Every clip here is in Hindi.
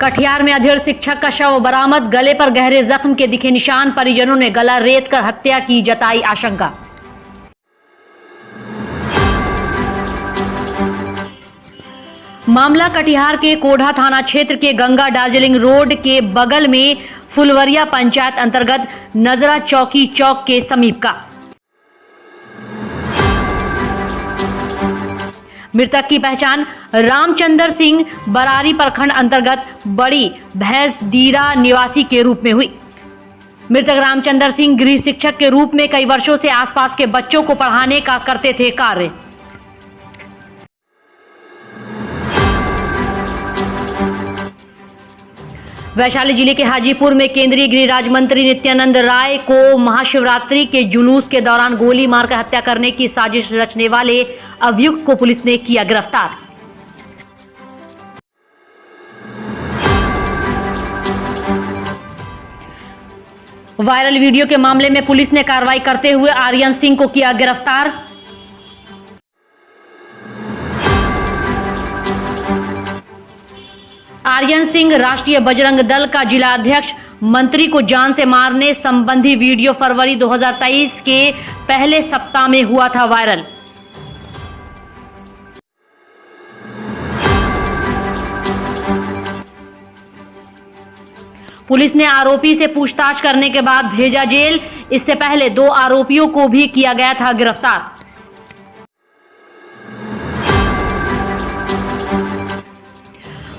कटिहार में अधेड़ शिक्षक का शव बरामद, गले पर गहरे जख्म के दिखे निशान, परिजनों ने गला रेत कर हत्या की जताई आशंका। मामला कटिहार के कोढ़ा थाना क्षेत्र के गंगा दार्जिलिंग रोड के बगल में फुलवरिया पंचायत अंतर्गत नजरा चौकी चौक के समीप का। मृतक की पहचान रामचंद्र सिंह बरारी प्रखंड अंतर्गत बड़ी भैंस दीरा निवासी के रूप में हुई। मृतक रामचंद्र सिंह गृह शिक्षक के रूप में कई वर्षों से आसपास के बच्चों को पढ़ाने का करते थे कार्य। वैशाली जिले के हाजीपुर में केंद्रीय गृह राज्य मंत्री नित्यानंद राय को महाशिवरात्रि के जुलूस के दौरान गोली मारकर हत्या करने की साजिश रचने वाले अभियुक्त को पुलिस ने किया गिरफ्तार। वायरल वीडियो के मामले में पुलिस ने कार्रवाई करते हुए आर्यन सिंह को किया गिरफ्तार। आर्यन सिंह राष्ट्रीय बजरंग दल का जिला अध्यक्ष, मंत्री को जान से मारने संबंधी वीडियो फरवरी 2023 के पहले सप्ताह में हुआ था वायरल। पुलिस ने आरोपी से पूछताछ करने के बाद भेजा जेल। इससे पहले 2 आरोपियों को भी किया गया था गिरफ्तार।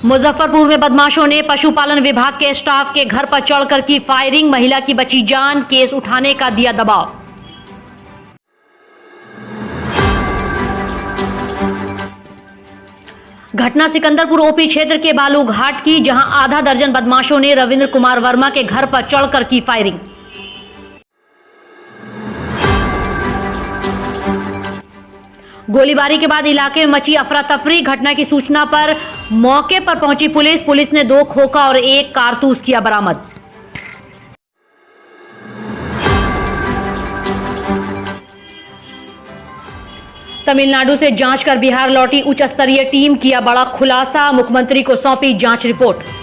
मुजफ्फरपुर में बदमाशों ने पशुपालन विभाग के स्टाफ के घर पर चढ़कर की फायरिंग, महिला की बची जान, केस उठाने का दिया दबाव। घटना सिकंदरपुर ओपी क्षेत्र के बालूघाट की, जहां आधा दर्जन बदमाशों ने रविंद्र कुमार वर्मा के घर पर चढ़कर की फायरिंग। गोलीबारी के बाद इलाके में मची अफरा तफरी। घटना की सूचना पर मौके पर पहुंची पुलिस ने 2 खोखा और 1 कारतूस किया बरामद। तमिलनाडु से जांच कर बिहार लौटी उच्च स्तरीय टीम, किया बड़ा खुलासा, मुख्यमंत्री को सौंपी जांच रिपोर्ट।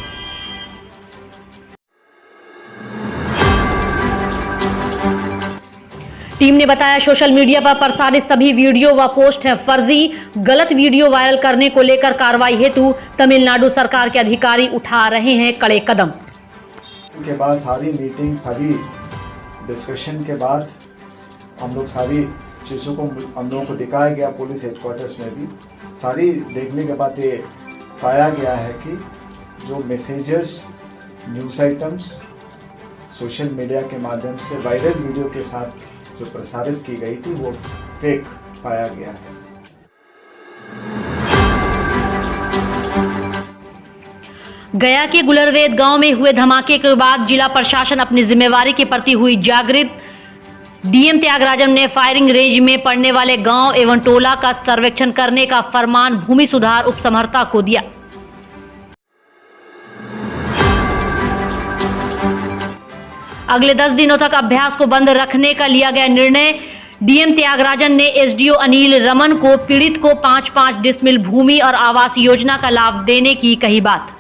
टीम ने बताया सोशल मीडिया पर प्रसारित सभी वीडियो व पोस्ट है फर्जी। गलत वीडियो वायरल करने को लेकर कार्रवाई हेतु तमिलनाडु सरकार के अधिकारी उठा रहे हैं कड़े कदम। के बाद सारी मीटिंग, सारी डिस्कशन के बाद हम लोग सारी चीज़ों को हम लोगों को दिखाया गया। पुलिस हेडक्वार्टर्स में भी सारी देखने के बाद ये पाया गया है कि जो messages, news items social media के माध्यम से वायरल वीडियो के साथ जो प्रसारित की गई थी वो फेक पाया गया है। गया के गुलरवेद गांव में हुए धमाके के बाद जिला प्रशासन अपनी जिम्मेवारी के प्रति हुई जागृत। डीएम त्यागराजन ने फायरिंग रेंज में पड़ने वाले गांव एवं टोला का सर्वेक्षण करने का फरमान भूमि सुधार उपसमहर्ता को दिया। अगले 10 दिनों तक अभ्यास को बंद रखने का लिया गया निर्णय। डीएम त्यागराजन ने एसडीओ अनिल रमन को पीड़ित को 5-5 डिसमिल भूमि और आवास योजना का लाभ देने की कही बात।